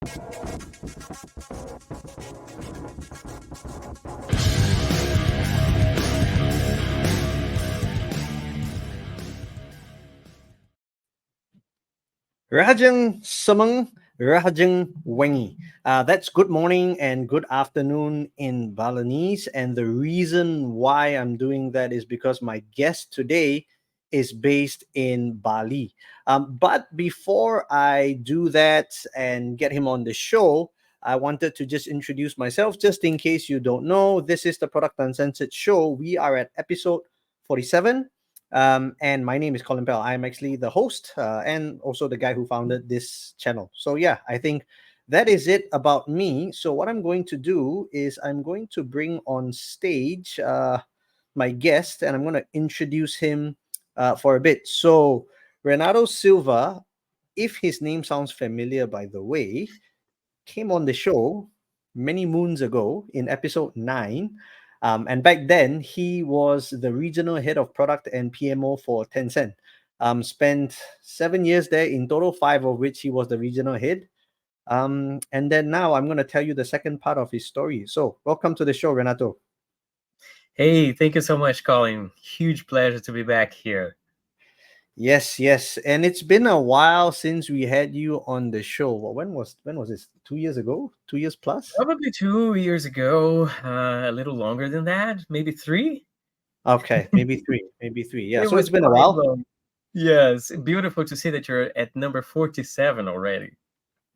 Rahajang Samang Rahajang Wengi. That's good morning and good afternoon in Balinese. And the reason why I'm doing that is because my guest today is based in Bali. But before I do that and get him on the show, I wanted to just introduce myself, just in case you don't know. This is the Product Uncensored show. We are at episode 47. And my name is Colin Bell. I'm actually the host and also the guy who founded this channel. So, yeah, I think that is it about me. So, what I'm going to do is I'm going to bring on stage my guest and I'm going to introduce him for a bit. So, Renato Silva, if his name sounds familiar, by the way, came on the show many moons ago in episode 9. And back then, he was the regional head of product and PMO for Tencent. Spent 7 years there in total, 5 of which he was the regional head. And then now I'm going to tell you the second part of his story. So, welcome to the show, Renato. Hey, thank you so much, Colin. Huge pleasure to be back here. Yes, yes, and it's been a while since we had you on the show. Well, when was this? 2 years ago? 2 years plus? Probably 2 years ago, a little longer than that, maybe 3. Okay, maybe 3, maybe 3. Yeah, It so was it's been a quite while. long. Yes, beautiful to see that you're at number 47 already.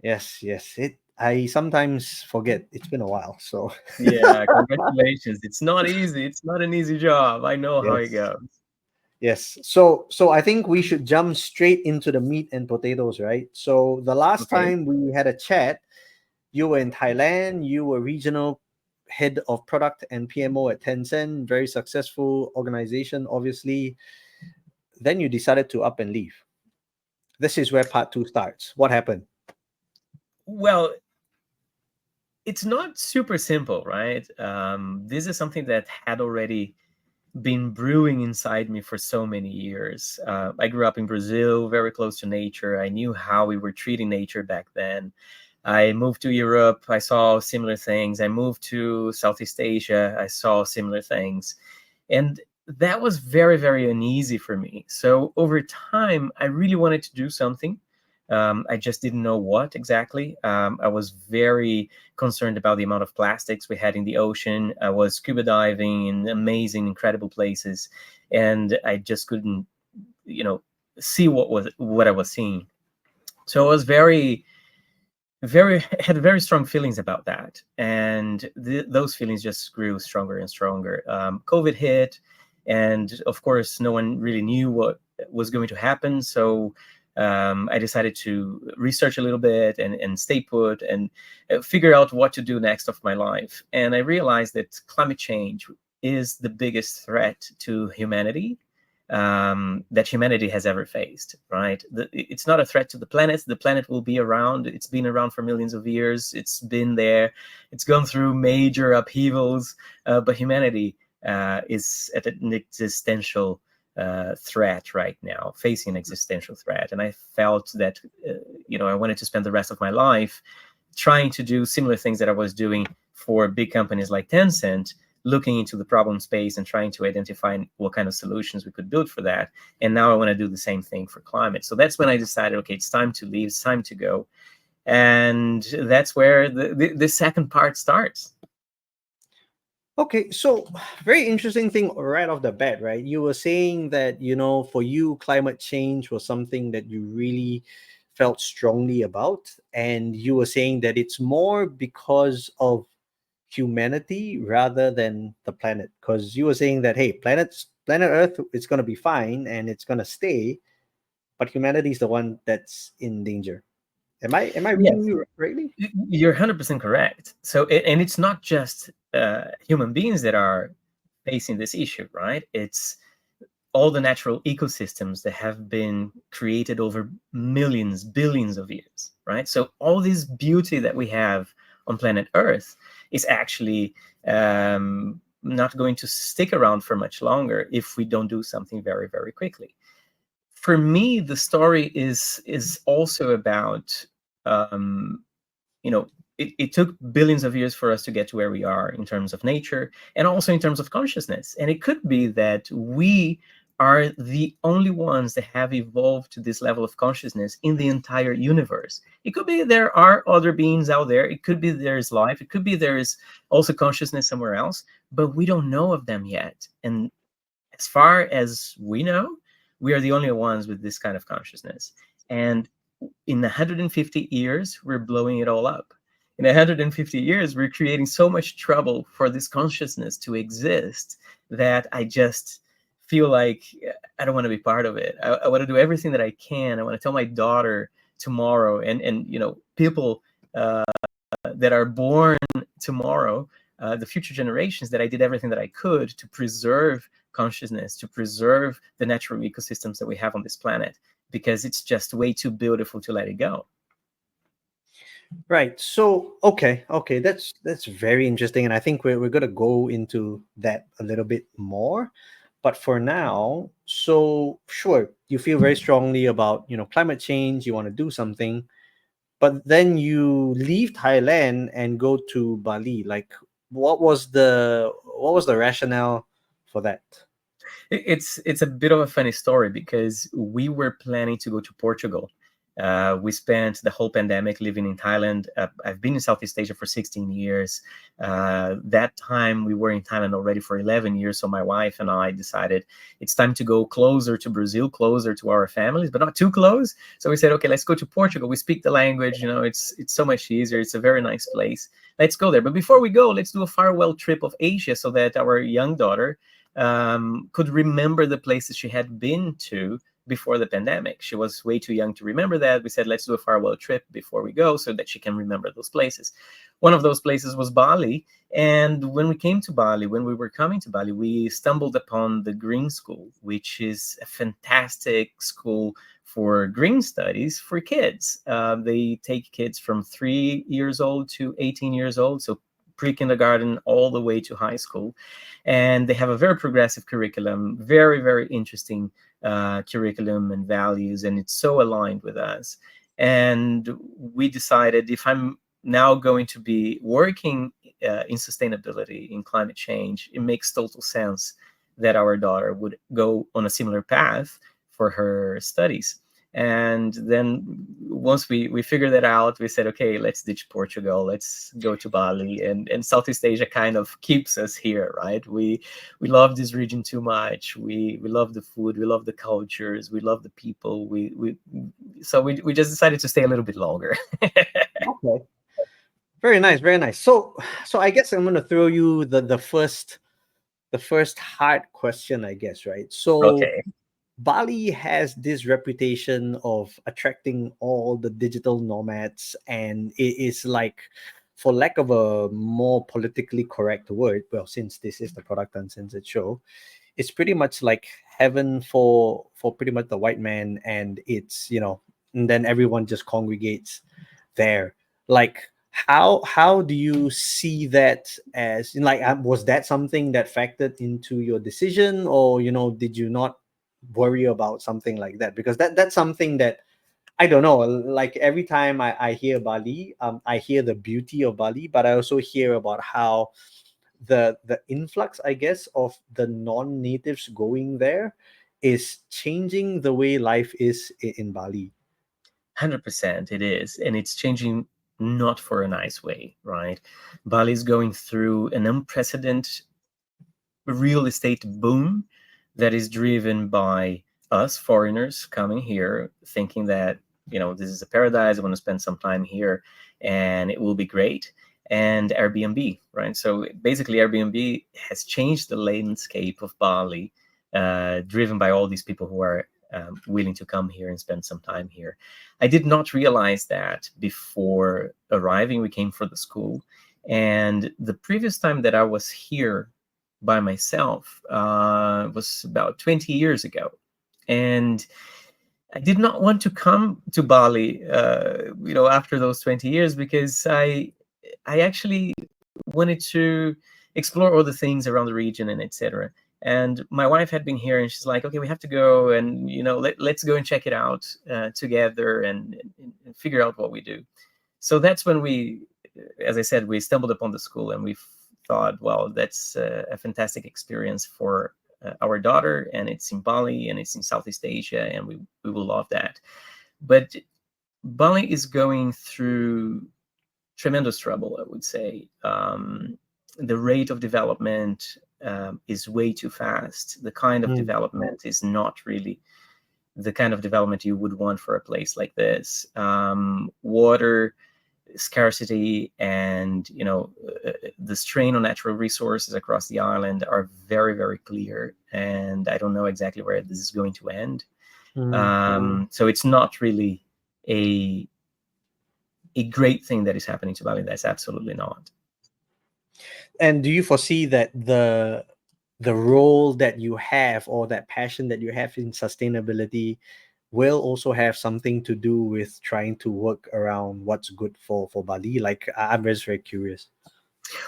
Yes, yes. I sometimes forget. It's been a while, so Yeah, congratulations. It's not easy. It's not an easy job. I know how it yes, goes. yes. So I think we should jump straight into the meat and potatoes, right? So the last Okay. time we had a chat, you were in Thailand. You were regional head of product and PMO at Tencent. Very successful organization, obviously. Then you decided to up and leave. This is where part two starts. What happened? Well, it's not super simple, right? This is something that had already been brewing inside me for so many years. I grew up in Brazil, very close to nature. I knew how we were treating nature back then. I moved to Europe. I saw similar things. I moved to Southeast Asia. I saw similar things. And that was very, very uneasy for me. So over time, I really wanted to do something. I just didn't know what exactly. I was very concerned about the amount of plastics we had in the ocean. I was scuba diving in amazing, incredible places, and I just couldn't, see what I was seeing. So I was had very strong feelings about that, and those feelings just grew stronger and stronger. COVID hit, and of course, no one really knew what was going to happen. So I decided to research a little bit and stay put and figure out what to do next of my life. And I realized that climate change is the biggest threat to humanity that humanity has ever faced, right? It's not a threat to the planet. The planet will be around. It's been around for millions of years. It's been there. It's gone through major upheavals, but humanity is at an existential threat right now, facing an existential threat. And I felt that, I wanted to spend the rest of my life trying to do similar things that I was doing for big companies like Tencent, looking into the problem space and trying to identify what kind of solutions we could build for that. And now I want to do the same thing for climate. So that's when I decided, okay, it's time to leave, it's time to go. And that's where the second part starts. Okay, so very interesting thing right off the bat, right? You were saying that, for you, climate change was something that you really felt strongly about. And you were saying that it's more because of humanity rather than the planet. Because you were saying that, hey, planet Earth, it's going to be fine and it's going to stay, but humanity is the one that's in danger. Am I reading Yes, you correctly? you're 100% correct. So, and it's not just human beings that are facing this issue, right? It's all the natural ecosystems that have been created over millions, billions of years, right? So all this beauty that we have on planet Earth is actually not going to stick around for much longer if we don't do something very, very quickly. For me, the story is also about it took billions of years for us to get to where we are in terms of nature and also in terms of consciousness. And it could be that we are the only ones that have evolved to this level of consciousness in the entire universe. It could be there are other beings out there. It could be there is life. It could be there is also consciousness somewhere else, but we don't know of them yet. And as far as we know, we are the only ones with this kind of consciousness. And in 150 years, we're blowing it all up. In 150 years, we're creating so much trouble for this consciousness to exist that I just feel like I don't want to be part of it. I want to do everything that I can. I want to tell my daughter tomorrow, and people that are born tomorrow, the future generations, that I did everything that I could to preserve consciousness, to preserve the natural ecosystems that we have on this planet, because it's just way too beautiful to let it go. Right. So okay, that's very interesting, and I think we're gonna go into that a little bit more. But for now, so sure, you feel very strongly about climate change. You want to do something, but then you leave Thailand and go to Bali. Like, what was the rationale for that? It's a bit of a funny story, because we were planning to go to Portugal. We spent the whole pandemic living in Thailand. I've been in Southeast Asia for 16 years. That time we were in Thailand already for 11 years. So my wife and I decided it's time to go closer to Brazil, closer to our families, but not too close. So we said, okay, let's go to Portugal. We speak the language. It's so much easier. It's a very nice place. Let's go there. But before we go, let's do a farewell trip of Asia, so that our young daughter could remember the places she had been to before the pandemic. She was way too young to remember that. We said, let's do a farewell trip before we go, so that she can remember those places. One of those places was Bali. And when we came to Bali, when we were coming to Bali, we stumbled upon the Green School, which is a fantastic school for green studies for kids. They take kids from 3 years old to 18 years old, so pre-kindergarten all the way to high school. And they have a very progressive curriculum, very, very interesting curriculum and values, and it's so aligned with us. And we decided, if I'm now going to be working in sustainability, in climate change, it makes total sense that our daughter would go on a similar path for her studies. And then once we figured that out, we said, okay, let's ditch Portugal, let's go to Bali. And Southeast Asia kind of keeps us here, right? We love this region too much. We love the food, we love the cultures, we love the people. So we just decided to stay a little bit longer. Okay. Very nice, very nice. So I guess I'm gonna throw you the first hard question, I guess, right? So Okay. Bali has this reputation of attracting all the digital nomads, and it is like, for lack of a more politically correct word, well, since this is the Product Uncensored show, it's pretty much like heaven for pretty much the white man, and and then everyone just congregates there. Like, how do you see that? As in, like, was that something that factored into your decision, or did you not worry about something like that? Because that's something that I don't know. Like, every time I hear Bali, I hear the beauty of Bali, but I also hear about how the influx, I guess, of the non-natives going there is changing the way life is in Bali. 100% it is, and it's changing not for a nice way, right? Bali is going through an unprecedented real estate boom that is driven by us foreigners coming here thinking that this is a paradise, I want to spend some time here and it will be great. And Airbnb, right? So basically Airbnb has changed the landscape of Bali, driven by all these people who are willing to come here and spend some time here. I did not realize that before arriving. We came for the school, and the previous time that I was here by myself was about 20 years ago. And I did not want to come to Bali, after those 20 years, because I actually wanted to explore all the things around the region and etc. And my wife had been here, and she's like, okay, we have to go, and let's go and check it out together and figure out what we do. So that's when we, as I said, we stumbled upon the school, and we thought, well, that's a fantastic experience for our daughter, and it's in Bali, and it's in Southeast Asia, and we will love that. But Bali is going through tremendous trouble, I would say. The rate of development is way too fast. The kind of Mm, development is not really the kind of development you would want for a place like this. Water scarcity and the strain on natural resources across the island are very, very clear, and I don't know exactly where this is going to end. mm. So it's not really a great thing that is happening to Bali. That's absolutely not. And do you foresee that the role that you have, or that passion that you have in sustainability, will also have something to do with trying to work around what's good for Bali? Like, I'm just very curious.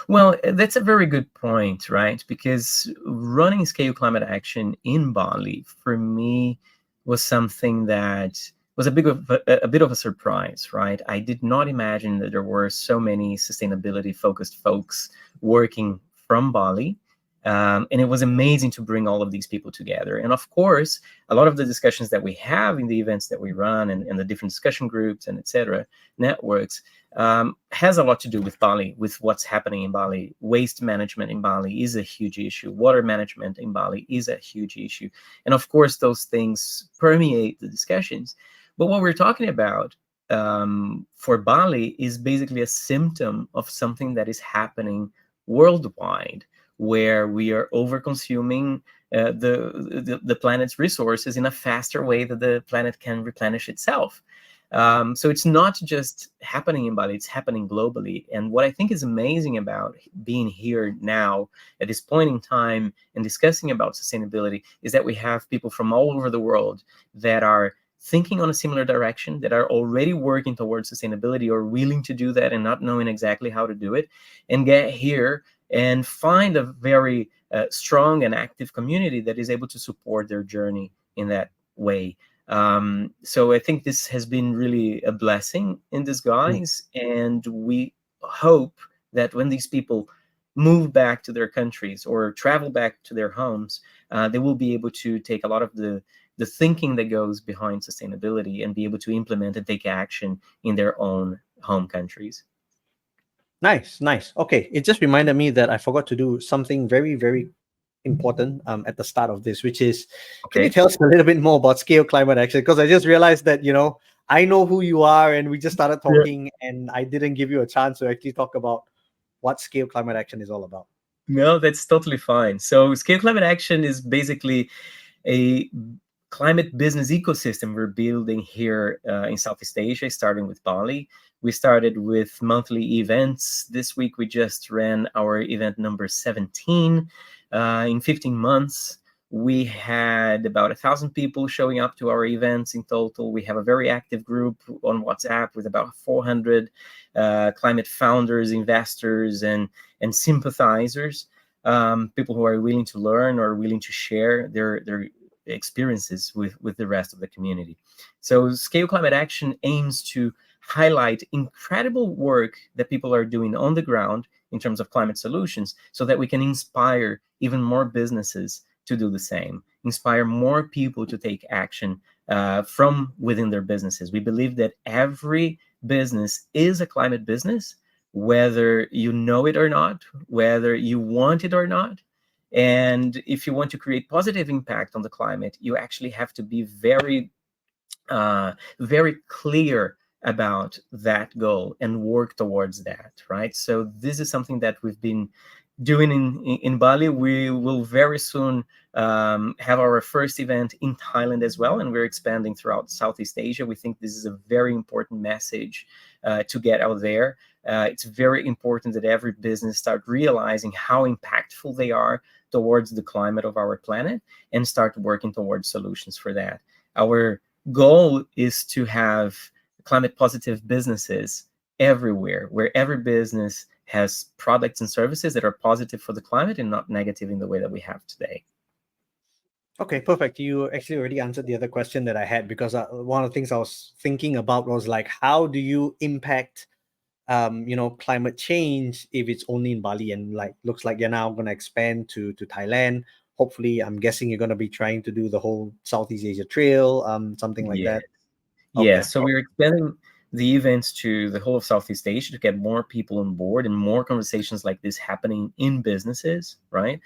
Well, that's a very good point, right? Because running scale climate action in Bali for me was something that was a bit of a surprise, right? I did not imagine that there were so many sustainability focused folks working from Bali. And it was amazing to bring all of these people together. And of course, a lot of the discussions that we have in the events that we run, and the different discussion groups and etc. networks, has a lot to do with Bali, with what's happening in Bali. Waste management in Bali is a huge issue. Water management in Bali is a huge issue. And of course, those things permeate the discussions. But what we're talking about for Bali is basically a symptom of something that is happening worldwide, where we are over consuming the planet's resources in a faster way that the planet can replenish itself. So it's not just happening in Bali, it's happening globally. And what I think is amazing about being here now at this point in time and discussing about sustainability is that we have people from all over the world that are thinking on a similar direction, that are already working towards sustainability or willing to do that and not knowing exactly how to do it, and get here and find a very strong and active community that is able to support their journey in that way. So I think this has been really a blessing in Mm. disguise, and we hope that when these people move back to their countries or travel back to their homes, they will be able to take a lot of the thinking that goes behind sustainability and be able to implement and take action in their own home countries. Nice, nice. Okay, it just reminded me that I forgot to do something very, very important at the start of this, which is, can you Okay. tell us a little bit more about scale climate action? Because I just realized that, I know who you are, and we just started Yeah. talking, and I didn't give you a chance to actually talk about what scale climate action is all about. No, that's totally fine. So, Scale Climate Action is basically a climate business ecosystem we're building here in Southeast Asia, starting with Bali. We started with monthly events. This week, we just ran our event number 17. In 15 months, we had about 1,000 people showing up to our events in total. We have a very active group on WhatsApp with about 400 climate founders, investors, and sympathizers, people who are willing to learn or willing to share their experiences with the rest of the community. So Scale Climate Action aims to highlight incredible work that people are doing on the ground in terms of climate solutions, so that we can inspire even more businesses to do the same, inspire more people to take action from within their businesses. We believe that every business is a climate business, whether you know it or not, whether you want it or not. And if you want to create positive impact on the climate, you actually have to be very clear about that goal and work towards that, right? So this is something that we've been doing in Bali. We will very soon have our first event in Thailand as well, and we're expanding throughout Southeast Asia. We think this is a very important message to get out there. It's very important that every business start realizing how impactful they are towards the climate of our planet and start working towards solutions for that. Our goal is to have climate positive businesses everywhere, where every business has products and services that are positive for the climate and not negative in the way that we have today. Okay, perfect. You actually already answered the other question that I had, because one of the things I was thinking about was, like, how do you impact climate change if it's only in Bali, and like looks like you're now going to expand to Thailand. Hopefully, I'm guessing you're going to be trying to do the whole Southeast Asia Trail, something like Yeah. that. Yeah, Okay. so we're expanding the events to the whole of Southeast Asia to get more people on board and more conversations like this happening in businesses, right?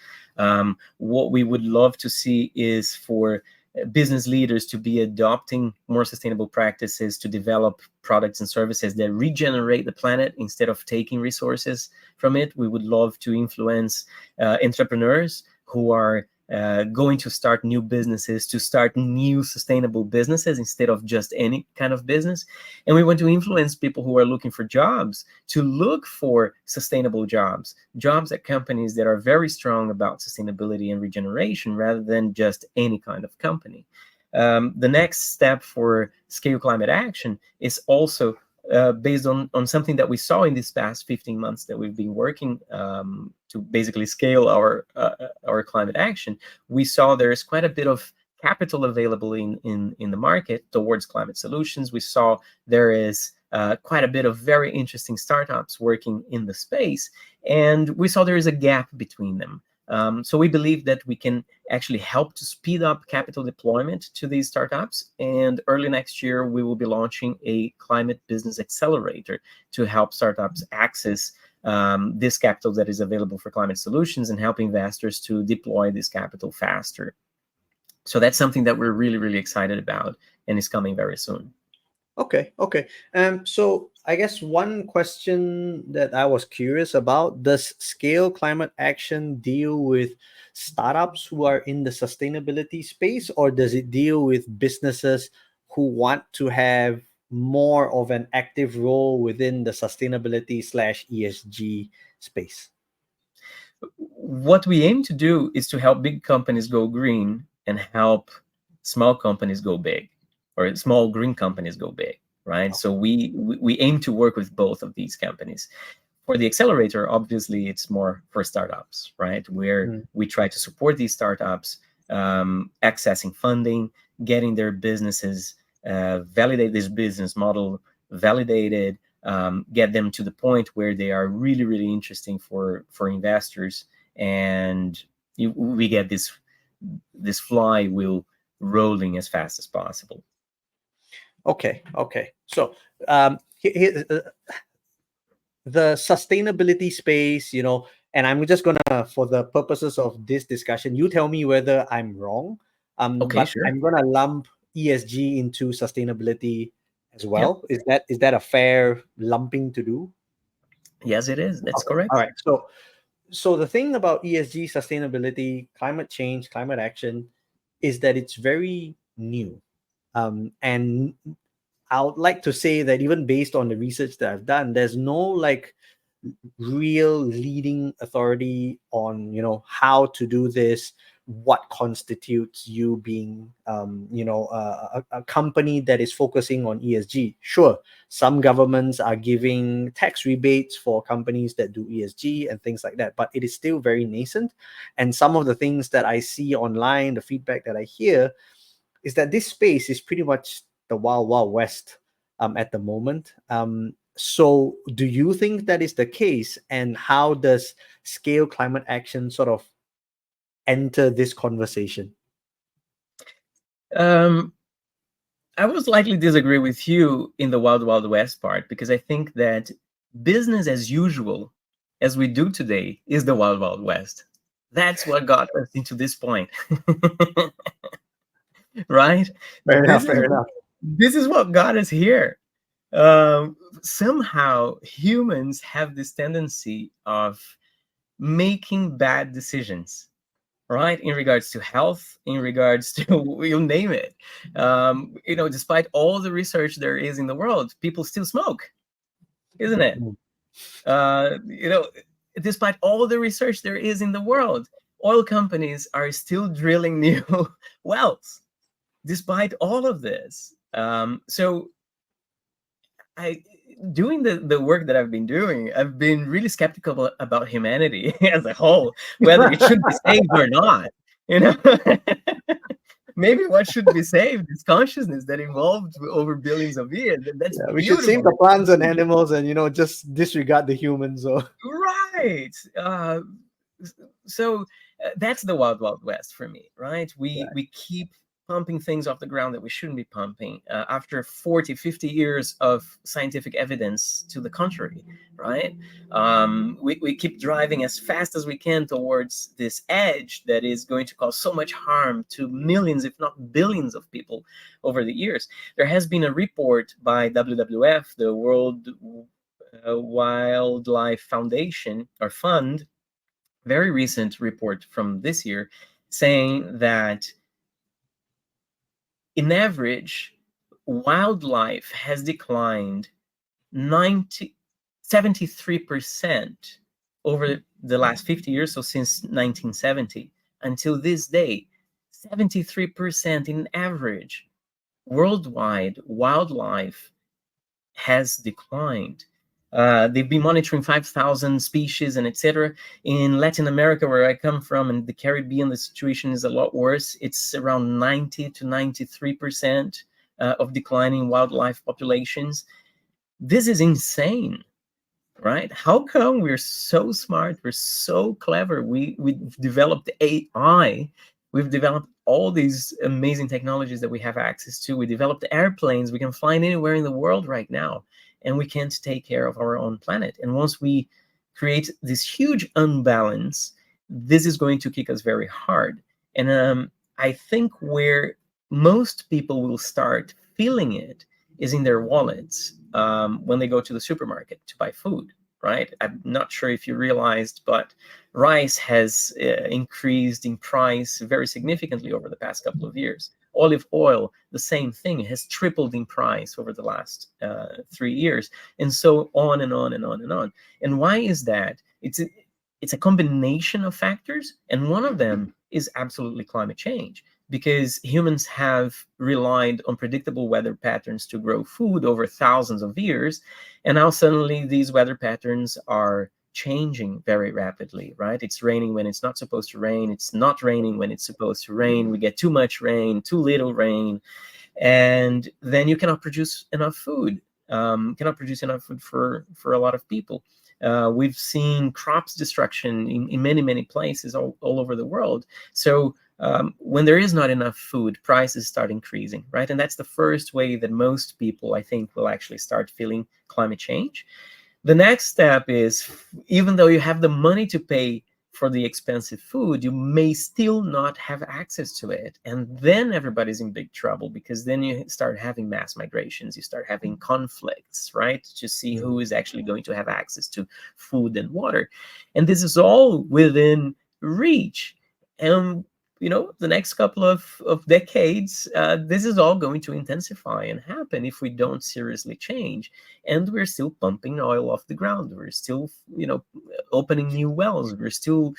What we would love to see is for business leaders to be adopting more sustainable practices to develop products and services that regenerate the planet instead of taking resources from it. We would love to influence entrepreneurs who are going to start new businesses, to start new sustainable businesses instead of just any kind of business. And we want to influence people who are looking for jobs to look for sustainable jobs, jobs at companies that are very strong about sustainability and regeneration rather than just any kind of company. The next step for Scale Climate Action is also based on something that we saw in these past 15 months that we've been working to basically scale our climate action. We saw there's quite a bit of capital available in the market towards climate solutions. We saw there is quite a bit of very interesting startups working in the space, and we saw there is a gap between them. So we believe that we can actually help to speed up capital deployment to these startups. And early next year, we will be launching a climate business accelerator to help startups access this capital that is available for climate solutions and help investors to deploy this capital faster. So that's something that we're really, really excited about and is coming very soon. Okay. So I guess one question that I was curious about, does Scale Climate Action deal with startups who are in the sustainability space, or does it deal with businesses who want to have more of an active role within the sustainability slash ESG space? What we aim to do is to help big companies go green and help small companies go big, or small green companies go big, right? So we aim to work with both of these companies. For the accelerator, obviously, it's more for startups, right? Where we try to support these startups, accessing funding, getting their businesses, validate this business model, validated, get them to the point where they are really, really interesting for investors, and we get this flywheel rolling as fast as possible. Okay. So the sustainability space, and I'm just gonna, for the purposes of this discussion, you tell me whether I'm wrong. Okay, But sure. I'm gonna lump ESG into sustainability as Yep. well. Is that a fair lumping to do? Yes, it is. That's Okay. All correct. right. So the thing about ESG, sustainability, climate change, climate action, is that it's very new. And I would like to say that even based on the research that I've done, there's no like real leading authority on how to do this, what constitutes you being a company that is focusing on ESG. Sure, some governments are giving tax rebates for companies that do ESG and things like that, but it is still very nascent. And some of the things that I see online, the feedback that I hear, is that this space is pretty much the wild wild west at the moment. So do you think that is the case, and how does Scale Climate Action sort of enter this conversation? I would likely disagree with you in the Wild Wild West part, because I think that business as usual, as we do today, is the Wild Wild West. That's what got us into this point. Right? Fair enough, This is fair enough. this is what got us here. Somehow humans have this tendency of making bad decisions, right? In regards to health, in regards to you name it. Despite all the research there is in the world, people still smoke, isn't it? Mm. Uh, you know, Despite all the research there is in the world, oil companies are still drilling new wells, despite all of this. So I doing the work that I've been doing, I've been really skeptical about humanity as a whole, whether it should be saved or not. You know, maybe what should be saved is consciousness that evolved over billions of years. And that's Yeah, we should save beautiful. the plants and animals and just disregard the humans. So Right. So that's the wild wild west for me, right? We keep pumping things off the ground that we shouldn't be pumping after 40, 50 years of scientific evidence to the contrary, right? We keep driving as fast as we can towards this edge that is going to cause so much harm to millions, if not billions, of people over the years. There has been a report by WWF, the World Wildlife Foundation or Fund, very recent report from this year, saying that in average, wildlife has declined 73% over the last 50 years, so since 1970 until this day. 73% in average worldwide wildlife has declined. They've been monitoring 5,000 species and etc. In Latin America, where I come from, and the Caribbean, the situation is a lot worse. It's around 90 to 93% of declining wildlife populations. This is insane, right? How come we're so smart, we're so clever, we've developed AI, we've developed all these amazing technologies that we have access to, we developed airplanes, we can fly anywhere in the world right now, and we can't take care of our own planet. And once we create this huge unbalance, this is going to kick us very hard. And I think where most people will start feeling it is in their wallets, when they go to the supermarket to buy food, right? I'm not sure if you realized, but rice has increased in price very significantly over the past couple of years. Olive oil, the same thing, has tripled in price over the last 3 years, and so on and on and on and on. And why is that? It's a combination of factors, and one of them is absolutely climate change, because humans have relied on predictable weather patterns to grow food over thousands of years, and now suddenly these weather patterns are changing very rapidly, right? It's raining when it's not supposed to rain, it's not raining when it's supposed to rain, we get too much rain, too little rain, and then you cannot produce enough food, for a lot of people. We've seen crops destruction in many places all over the world. So when there is not enough food, prices start increasing, right? And that's the first way that most people, I think, will actually start feeling climate change. The next step is, even though you have the money to pay for the expensive food, you may still not have access to it. And then everybody's in big trouble, because then you start having mass migrations, you start having conflicts, right? To see who is actually going to have access to food and water. And this is all within reach. And the next couple of decades, this is all going to intensify and happen if we don't seriously change. And we're still pumping oil off the ground. We're still, opening new wells. We're still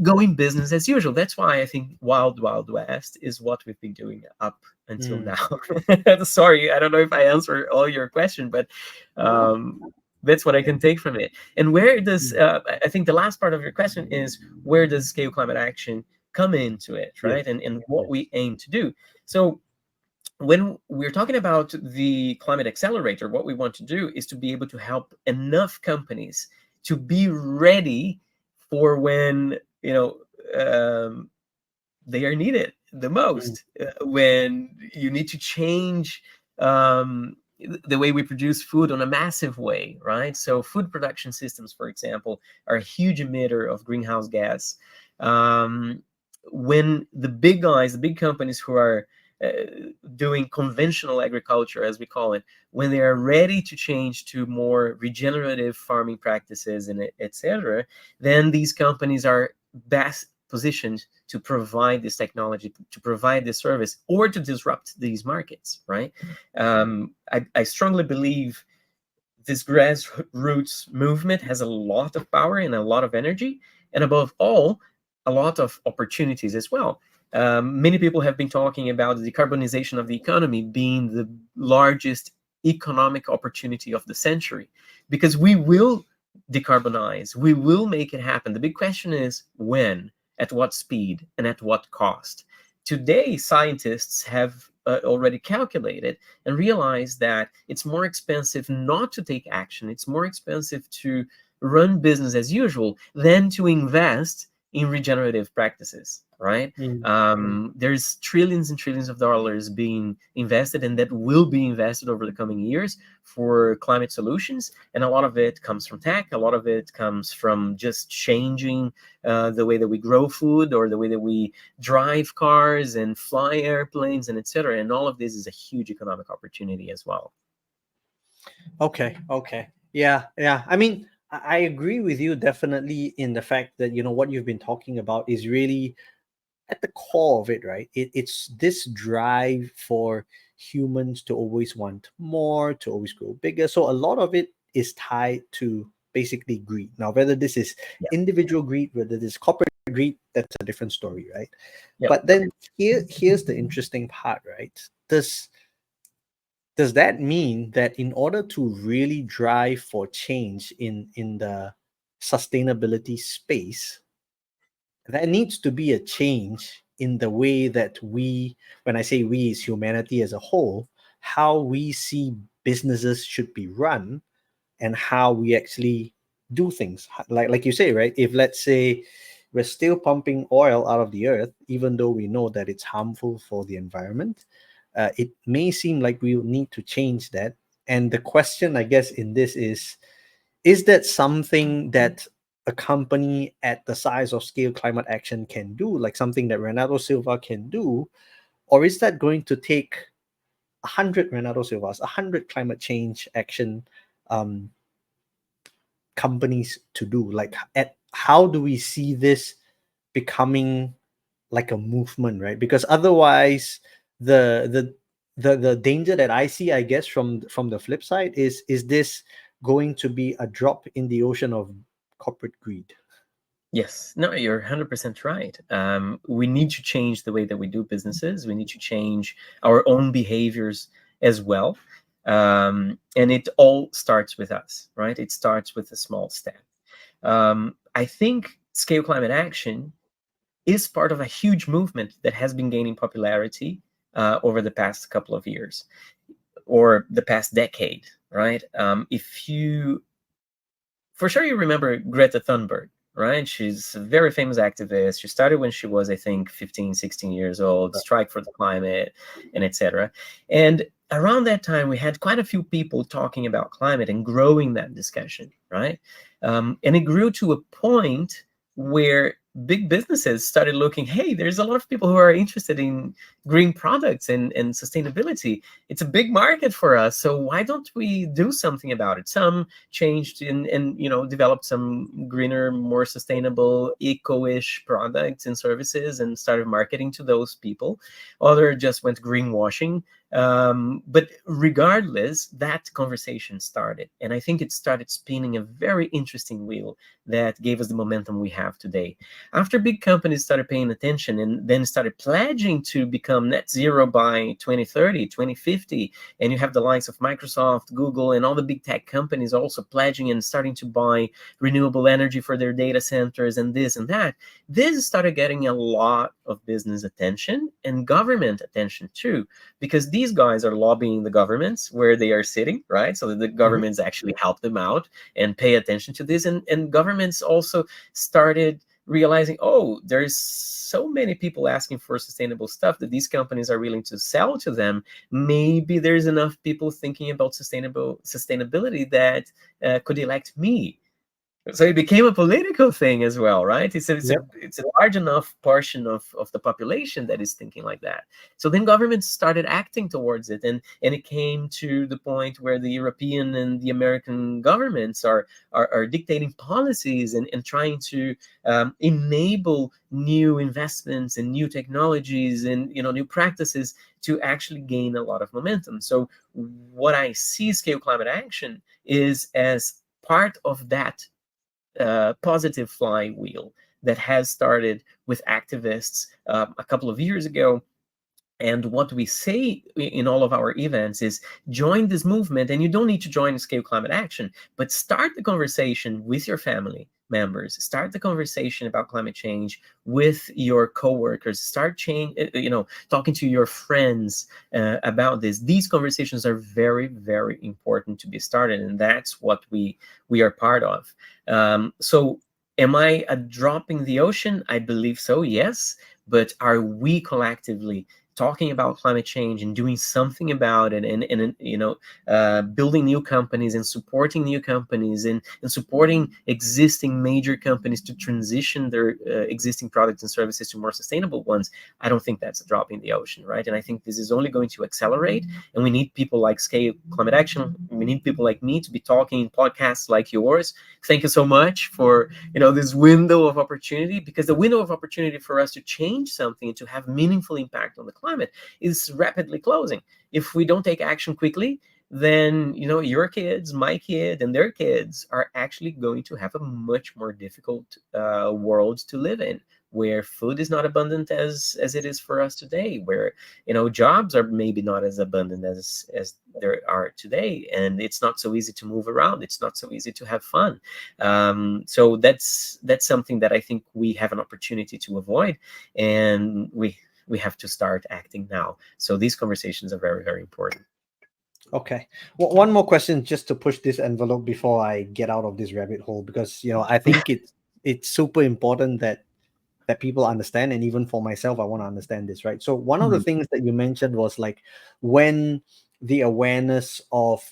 going business as usual. That's why I think Wild Wild West is what we've been doing up until now. Sorry, I don't know if I answered all your question, but that's what I can take from it. And where does, I think the last part of your question is, where does scale climate action come into it, right? And what we aim to do. So when we're talking about the climate accelerator, what we want to do is to be able to help enough companies to be ready for when they are needed the most, when you need to change the way we produce food on a massive way, right? So food production systems, for example, are a huge emitter of greenhouse gas. When the big guys, the big companies who are doing conventional agriculture, as we call it, when they are ready to change to more regenerative farming practices and etc., then these companies are best positioned to provide this technology, to provide this service, or to disrupt these markets, right? I strongly believe this grassroots movement has a lot of power and a lot of energy, and above all, a lot of opportunities as well. Many people have been talking about the decarbonization of the economy being the largest economic opportunity of the century, because we will decarbonize, we will make it happen. The big question is when, at what speed, and at what cost. today scientists have already calculated and realized that it's more expensive not to take action. It's more expensive to run business as usual than to invest in regenerative practices, right? Mm. There's trillions and trillions of dollars being invested, and that will be invested over the coming years for climate solutions. And a lot of it comes from tech. A lot of it comes from just changing the way that we grow food, or the way that we drive cars and fly airplanes, and etc. And all of this is a huge economic opportunity as well. Okay, okay. Yeah, yeah. I mean, I agree with you definitely in the fact that, what you've been talking about is really at the core of it, right? It's this drive for humans to always want more, to always grow bigger. So a lot of it is tied to basically greed. Now, whether this is Yeah. individual greed, whether this is corporate greed, that's a different story, right? Yep. But then here's the interesting part, right? Does that mean that in order to really drive for change in the sustainability space, there needs to be a change in the way that we, when I say we, is humanity as a whole, how we see businesses should be run and how we actually do things. Like you say, right? If, let's say, we're still pumping oil out of the earth, even though we know that it's harmful for the environment, it may seem like we need to change that. And the question, I guess, in this is that something that a company at the size of Scale Climate Action can do, like something that Renato Silva can do, or is that going to take 100 Renato Silvas, 100 climate change action um, companies to do? Like, at how do we see this becoming like a movement, right? Because otherwise, the the the danger that I see, I guess, from the flip side is this going to be a drop in the ocean of corporate greed? Yes, no, you're 100% right. We need to change the way that we do businesses. We need to change our own behaviors as well. And it all starts with us, right? It starts with a small step. I think Scale Climate Action is part of a huge movement that has been gaining popularity over the past couple of years, or the past decade, right? If you For sure you remember Greta Thunberg, right? She's a very famous activist. She started when she was, I think, 15, 16 years old, strike for the climate, and etc. And around that time, we had quite a few people talking about climate and growing that discussion, right? And it grew to a point where big businesses started looking, hey, there's a lot of people who are interested in green products and sustainability. It's a big market for us, so why don't we do something about it? Some changed and developed some greener, more sustainable, eco-ish products and services and started marketing to those people. Other just went greenwashing. But regardless, that conversation started, and I think it started spinning a very interesting wheel that gave us the momentum we have today. After big companies started paying attention and then started pledging to become net zero by 2030, 2050, and you have the likes of Microsoft, Google, and all the big tech companies also pledging and starting to buy renewable energy for their data centers and this and that, this started getting a lot of business attention and government attention too, because these guys are lobbying the governments where they are sitting, right? So that the Mhm. governments actually help them out and pay attention to this. And governments also started realizing, oh, there's so many people asking for sustainable stuff that these companies are willing to sell to them. Maybe there's enough people thinking about sustainability that could elect me. So it became a political thing as well, right? Yep. It's a large enough portion of the population that is thinking like that. So then governments started acting towards it, and it came to the point where the European and the American governments are dictating policies and trying to enable new investments and new technologies and new practices to actually gain a lot of momentum. So what I see Scale Climate Action is as part of that positive flywheel that has started with activists a couple of years ago, And what we say in all of our events is join this movement, and you don't need to join Scale Climate Action, but start the conversation with your family members, start the conversation about climate change with your coworkers, start talking to your friends about this. These conversations are very, very important to be started, and that's what we are part of. So am I a drop in the ocean? I believe so, yes. But are we collectively talking about climate change and doing something about it, and building new companies and supporting new companies, and supporting existing major companies to transition their existing products and services to more sustainable ones? I don't think that's a drop in the ocean, right? And I think this is only going to accelerate, and we need people like Scale Climate Action. We need people like me to be talking in podcasts like yours. Thank you so much for this window of opportunity, because the window of opportunity for us to change something and to have meaningful impact on the climate is rapidly closing. If we don't take action quickly, then your kids, my kid, and their kids are actually going to have a much more difficult world to live in, where food is not abundant as it is for us today, where jobs are maybe not as abundant as there are today, and it's not so easy to move around, it's not so easy to have fun. So that's something that I think we have an opportunity to avoid, and we have to start acting now. So these conversations are very, very important. Okay. Well, one more question just to push this envelope before I get out of this rabbit hole, because I think it's super important that people understand, and even for myself, I want to understand this, right? So one of the Mhm. things that you mentioned was like when the awareness of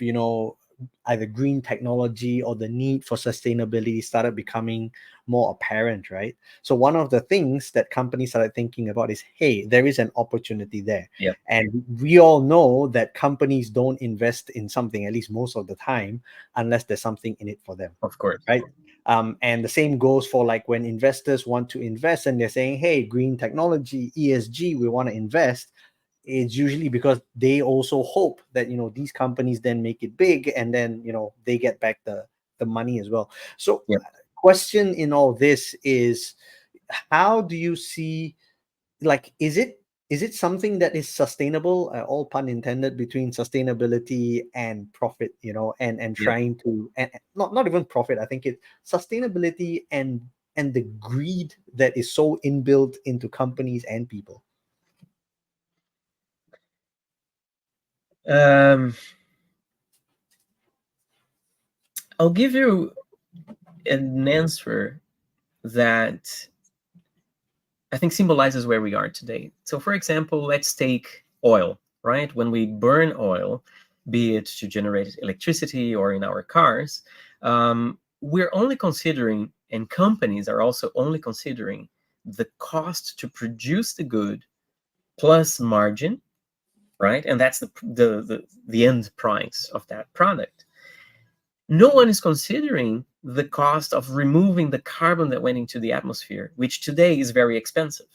either green technology or the need for sustainability started becoming more apparent, right? So one of the things that companies started thinking about is, hey, there is an opportunity there. Yeah, And we all know that companies don't invest in something, at least most of the time, unless there's something in it for them, of course. right? And the same goes for like when investors want to invest and they're saying, hey, green technology, ESG, we want to invest. It's usually because they also hope that these companies then make it big, and then they get back the money as well. So Yeah. question in all this is, how do you see, like, is it something that is sustainable, all pun intended, between sustainability and profit, and Yeah. trying to, and not even profit, I think it's sustainability and the greed that is so inbuilt into companies and people. um I'll give you an answer that I think symbolizes where we are today. So, for example, let's take oil, right? When we burn oil, be it to generate electricity or in our cars, we're only considering, and companies are also only considering, the cost to produce the good plus margin, right? And that's the end price of that product. No one is considering the cost of removing the carbon that went into the atmosphere, which today is very expensive,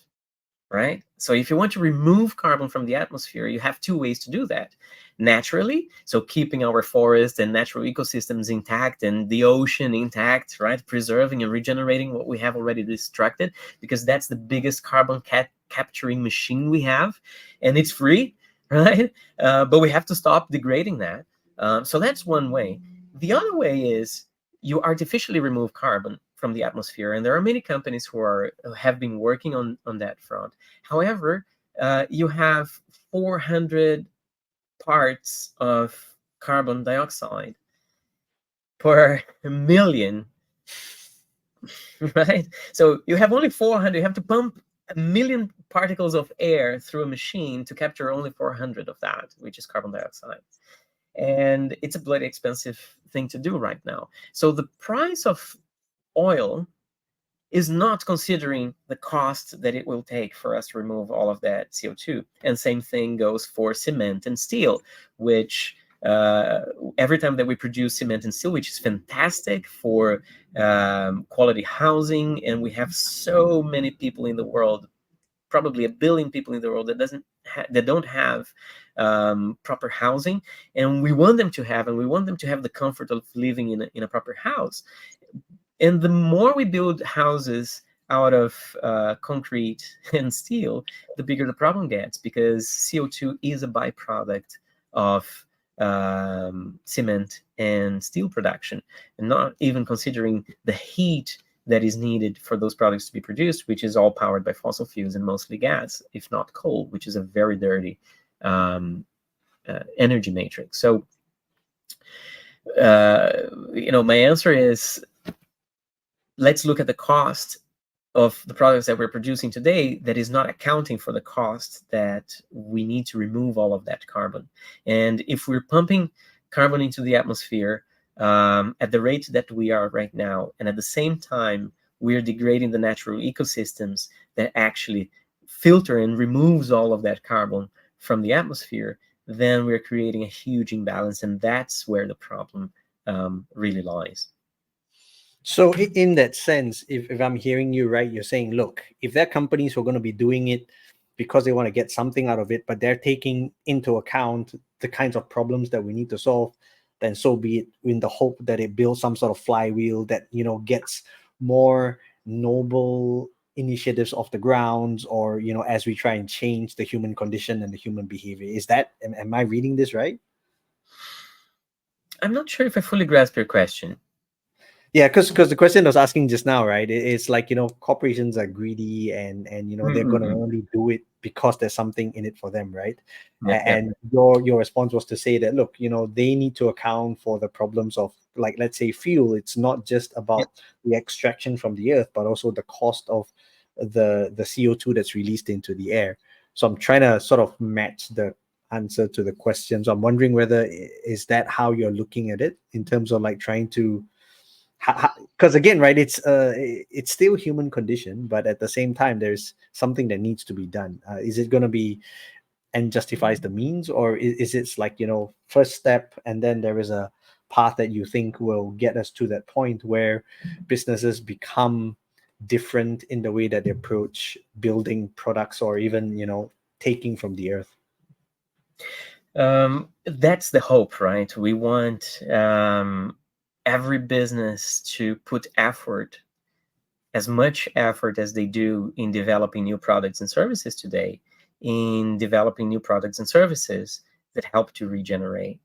right? So if you want to remove carbon from the atmosphere, you have two ways to do that. Naturally, so keeping our forests and natural ecosystems intact and the ocean intact, right? Preserving and regenerating what we have already destructed, because that's the biggest carbon capturing machine we have, and it's free, right? But we have to stop degrading that. So that's one way. The other way is you artificially remove carbon from the atmosphere, and there are many companies who have been working on that front. However, you have 400 parts of carbon dioxide per million, right? So you have only 400. You have to pump a million particles of air through a machine to capture only 400 of that, which is carbon dioxide. And it's a bloody expensive thing to do right now. So the price of oil is not considering the cost that it will take for us to remove all of that CO2. And same thing goes for cement and steel, which every time that we produce cement and steel, which is fantastic for quality housing, and we have so many people in the world, probably a billion people in the world that don't have proper housing, and we want them to have, and we want them to have the comfort of living in a proper house. And the more we build houses out of concrete and steel, the bigger the problem gets, because CO2 is a byproduct of cement and steel production, and not even considering the heat that is needed for those products to be produced, which is all powered by fossil fuels and mostly gas, if not coal, which is a very dirty energy matrix. So, my answer is, let's look at the cost of the products that we're producing today that is not accounting for the cost that we need to remove all of that carbon. And if we're pumping carbon into the atmosphere at the rate that we are right now, and at the same time we're degrading the natural ecosystems that actually filter and removes all of that carbon from the atmosphere, then we're creating a huge imbalance, and that's where the problem really lies. So in that sense, if I'm hearing you right, you're saying, look, if there are companies who are going to be doing it because they want to get something out of it, but they're taking into account the kinds of problems that we need to solve, then so be it, in the hope that it builds some sort of flywheel that, gets more noble initiatives off the grounds, or, as we try and change the human condition and the human behavior. Is that, am I reading this right? I'm not sure if I fully grasp your question. Yeah, because the question I was asking just now, right? It's like, corporations are greedy, and they're going to Mm-mm-mm. only do it because there's something in it for them, right? Yep, yep. And your response was to say that, look, they need to account for the problems of, like, let's say, fuel. It's not just Yep. about the extraction from the earth, but also the cost of the CO2 that's released into the air. So I'm trying to sort of match the answer to the question. So I'm wondering whether is that how you're looking at it, in terms of like trying to, because again, right, it's still human condition, but at the same time there's something that needs to be done. Is it going to be and justifies the means, or is it like, first step, and then there is a path that you think will get us to that point where businesses become different in the way that they approach building products, or even, taking from the earth? That's the hope, right? We want every business to put effort, as much effort as they do in developing new products and services today, in developing new products and services that help to regenerate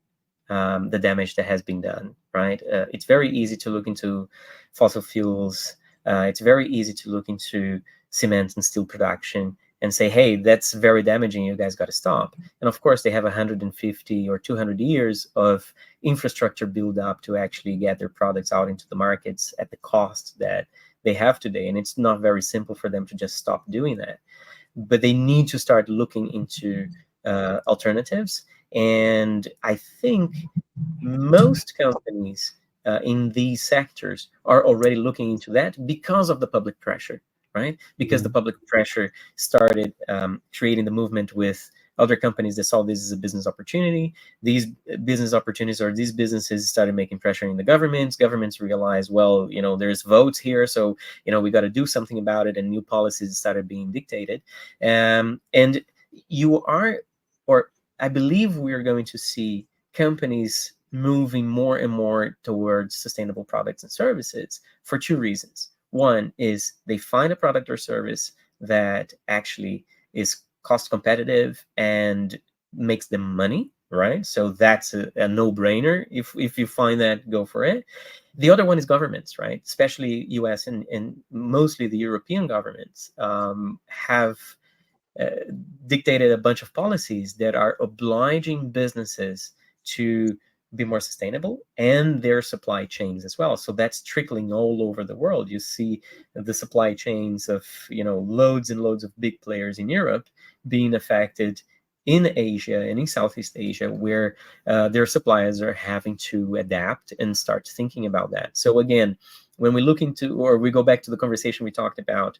the damage that has been done, right? It's very easy to look into fossil fuels. It's very easy to look into cement and steel production and say, hey, that's very damaging. You guys got to stop. And of course, they have 150 or 200 years of infrastructure build up to actually get their products out into the markets at the cost that they have today. And it's not very simple for them to just stop doing that. But they need to start looking into alternatives. And I think most companies in these sectors are already looking into that because of the public pressure, right? Because the Mhm. public pressure started creating the movement with other companies that saw this as a business opportunity. These business opportunities, or these businesses, started making pressure in the governments. Governments realized, well, there's votes here, so we got to do something about it, and new policies started being dictated. And you are, or I believe we are going to see companies moving more and more towards sustainable products and services for two reasons. One is they find a product or service that actually is cost competitive and makes them money, right? So that's a no-brainer. If you find that, go for it. The other one is governments, right? Especially US and mostly the European governments have uh, dictated a bunch of policies that are obliging businesses to be more sustainable, and their supply chains as well. So that's trickling all over the world. You see the supply chains of loads and loads of big players in Europe being affected in Asia and in Southeast Asia, where their suppliers are having to adapt and start thinking about that. So again, when we look into, or we go back to the conversation we talked about,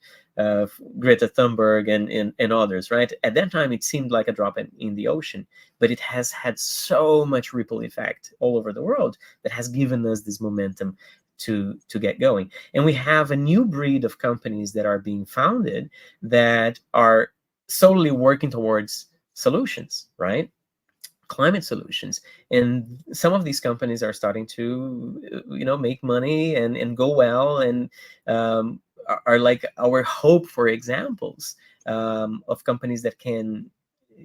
Greta Thunberg and others, right? At that time, it seemed like a drop in the ocean, but it has had so much ripple effect all over the world that has given us this momentum to get going. And we have a new breed of companies that are being founded that are solely working towards solutions, right? Climate solutions. And some of these companies are starting to make money and go well. And are like our hope for examples of companies that can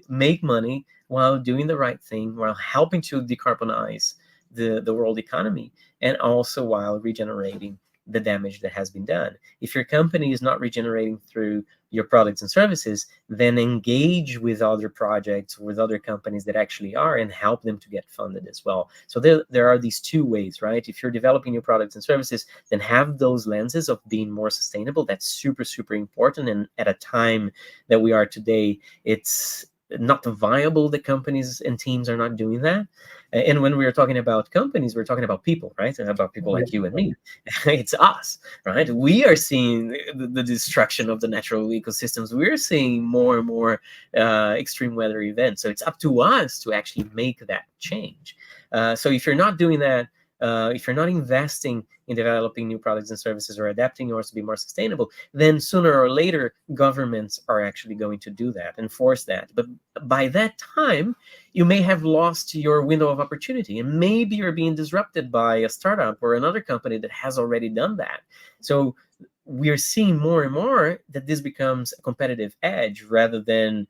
make money while doing the right thing, while helping to decarbonize the world economy, and also while regenerating the damage that has been done. If your company is not regenerating through your products and services, then engage with other projects, with other companies that actually are, and help them to get funded as well. So there are these two ways, right? If you're developing new products and services, then have those lenses of being more sustainable. That's super, super important. And at a time that we are today, it's not viable that companies and teams are not doing that. And when we're talking about companies, we're talking about people, right? And about people like you and me. It's us, right? We are seeing the destruction of the natural ecosystems. We're seeing more and more extreme weather events. So it's up to us to actually make that change. So if you're not doing that, if you're not investing in developing new products and services or adapting yours to be more sustainable, then sooner or later, governments are actually going to do that, enforce that. But by that time, you may have lost your window of opportunity, and maybe you're being disrupted by a startup or another company that has already done that. So we're seeing more and more that this becomes a competitive edge rather than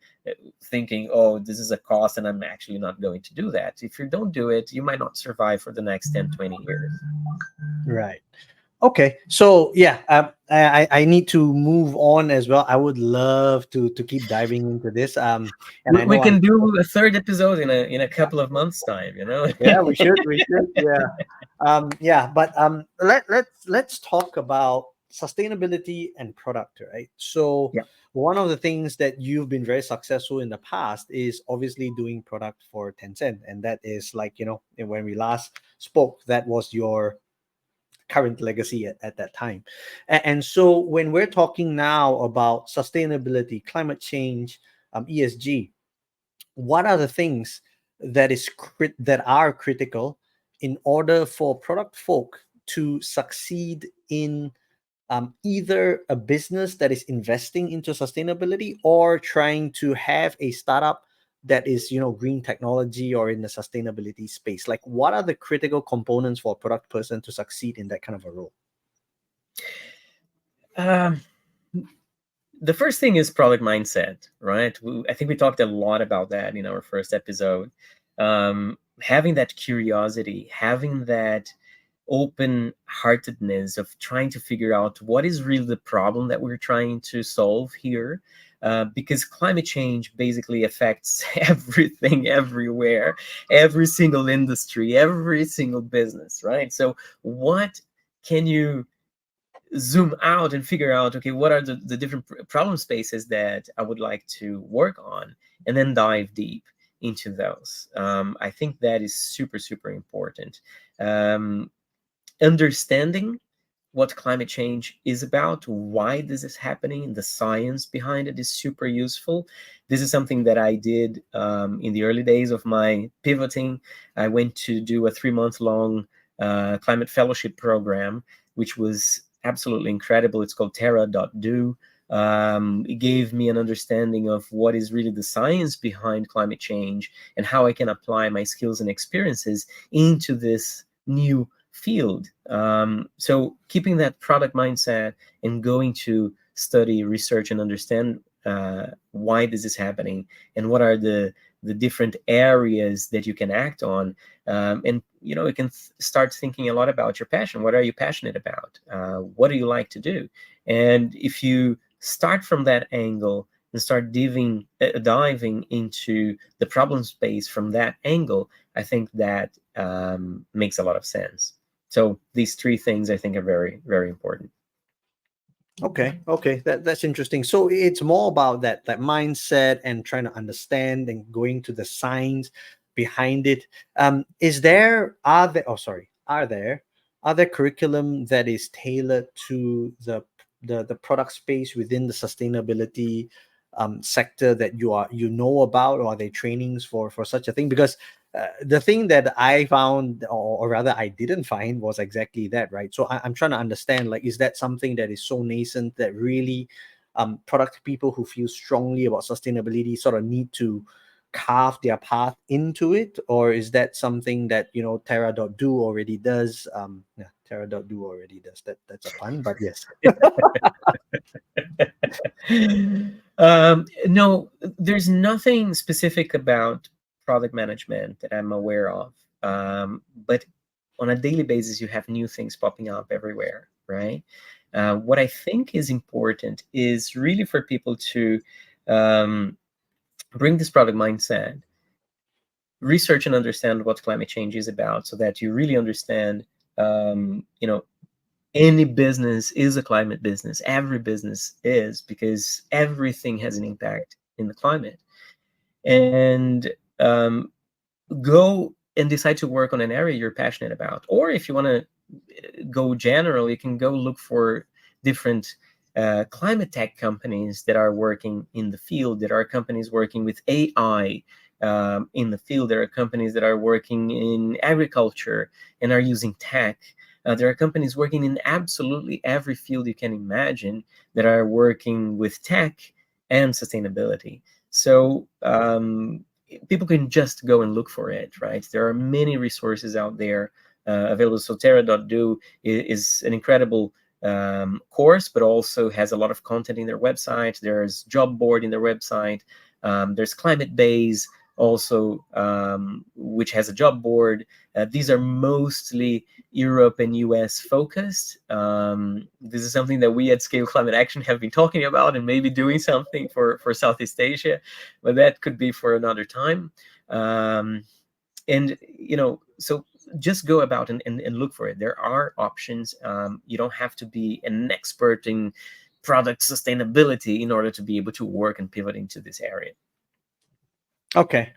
thinking, oh, this is a cost and I'm actually not going to do that. If you don't do it, you might not survive for the next 10, 20 years. Right. Okay. So yeah, I need to move on as well. I would love to keep diving into this. And I We know I'm. can do a third episode in a couple of months' time, you know? Yeah, we should. Yeah. Yeah, but let's talk about sustainability and product, right? So Yeah. one of the things that you've been very successful in the past is obviously doing product for Tencent, and that is like, when we last spoke, that was your current legacy at that time. And so when we're talking now about sustainability, climate change, ESG, what are the things that are critical in order for product folk to succeed in either a business that is investing into sustainability or trying to have a startup that is green technology or in the sustainability space? Like, what are the critical components for a product person to succeed in that kind of a role? Um, the first thing is product mindset, right? I think we talked a lot about that in our first episode. Having that curiosity, having that open heartedness of trying to figure out what is really the problem that we're trying to solve here. Because climate change basically affects everything, everywhere, every single industry, every single business, right? So, what can you zoom out and figure out, okay, what are the different problem spaces that I would like to work on, and then dive deep into those. I think that is super, super important. Um, Understanding what climate change is about, why this is happening, the science behind it is super useful. This is something that I did in the early days of my pivoting. I went to do a 3-month long climate fellowship program, which was absolutely incredible. It's called Terra.do. It gave me an understanding of what is really the science behind climate change and how I can apply my skills and experiences into this new field. So keeping that product mindset and going to study, research, and understand why this is happening and what are the different areas that you can act on. And you can start thinking a lot about your passion. What are you passionate about? What do you like to do? And if you start from that angle and start diving into the problem space from that angle, I think that makes a lot of sense. So these three things I think are very, very important. Okay, that's interesting. So it's more about that mindset and trying to understand and going to the science behind it. Is there are there oh sorry are there other curriculum that is tailored to the product space within the sustainability sector that you know about, or are there trainings for such a thing? Because the thing that I found, or rather I didn't find, was exactly that, right? So I'm trying to understand, like, is that something that is so nascent that really product people who feel strongly about sustainability sort of need to carve their path into it, or is that something that Terra.do already does? Yeah, Terra.do already does that. That's a pun, but yes. No, there's nothing specific about product management that I'm aware of. But on a daily basis, you have new things popping up everywhere, right? What I think is important is really for people to um, bring this product mindset, research and understand what climate change is about, so that you really understand, any business is a climate business. Every business is, because everything has an impact in the climate. And go and decide to work on an area you're passionate about. Or if you want to go general, you can go look for different climate tech companies that are working in the field. There are companies working with AI in the field. There are companies that are working in agriculture and are using tech. There are companies working in absolutely every field you can imagine that are working with tech and sustainability. So people can just go and look for it, right? There are many resources out there available. So Terra.do is an incredible course, but also has a lot of content in their website. There's job board in their website. There's Climate Base also, which has a job board. These are mostly Europe and US focused. This is something that we at Scale Climate Action have been talking about, and maybe doing something for Southeast Asia, but that could be for another time. And so just go about and look for it. There are options. You don't have to be an expert in product sustainability in order to be able to work and pivot into this area. Okay.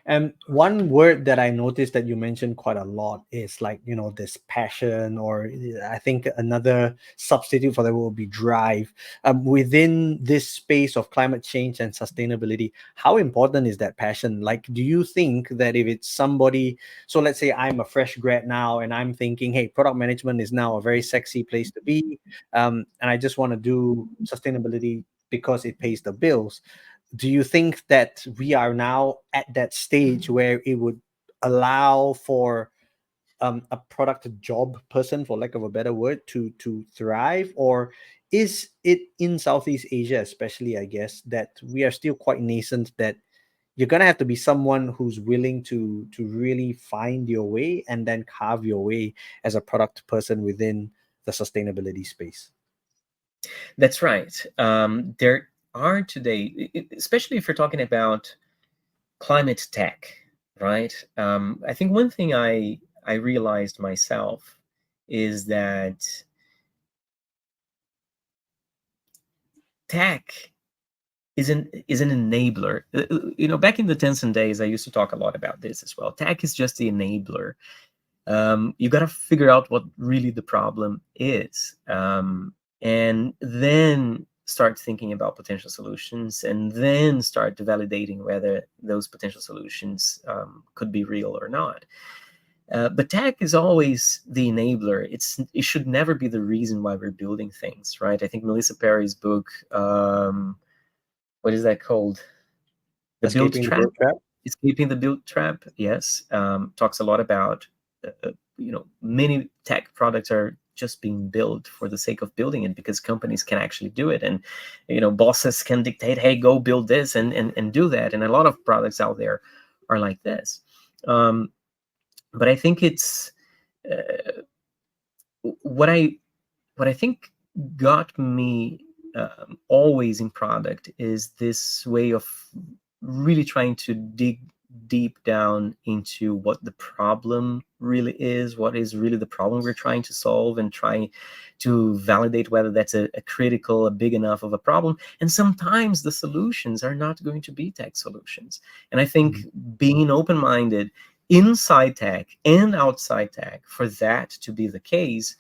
And one word that I noticed that you mentioned quite a lot is like, this passion, or I think another substitute for that will be drive. Within this space of climate change and sustainability, how important is that passion? Like, do you think that if it's somebody, so let's say I'm a fresh grad now and I'm thinking, hey, product management is now a very sexy place to be, and I just want to do sustainability because it pays the bills. Do you think that we are now at that stage where it would allow for a product job person, for lack of a better word, to thrive? Or is it in Southeast Asia especially, I guess, that we are still quite nascent, that you're gonna have to be someone who's willing to really find your way and then carve your way as a product person within the sustainability space? That's right. There are today, especially if you're talking about climate tech, right? I think one thing I realized myself is that tech is an enabler. Back in the Tencent days, I used to talk a lot about this as well. Tech is just the enabler. You got to figure out what really the problem is, and then start thinking about potential solutions, and then start validating whether those potential solutions could be real or not. But tech is always the enabler. It should never be the reason why we're building things, right? I think Melissa Perry's book, what is that called? The Build Escaping the Trap. Build Trap? Escaping the Build Trap. Yes, talks a lot about many tech products are just being built for the sake of building it because companies can actually do it, and bosses can dictate, hey, go build this and do that. And a lot of products out there are like this. But I think it's what I think got me always in product is this way of really trying to dig deep down into what the problem really is, what is really the problem we're trying to solve, and trying to validate whether that's a critical, a big enough of a problem. And sometimes the solutions are not going to be tech solutions. And I think being open-minded inside tech and outside tech for that to be the case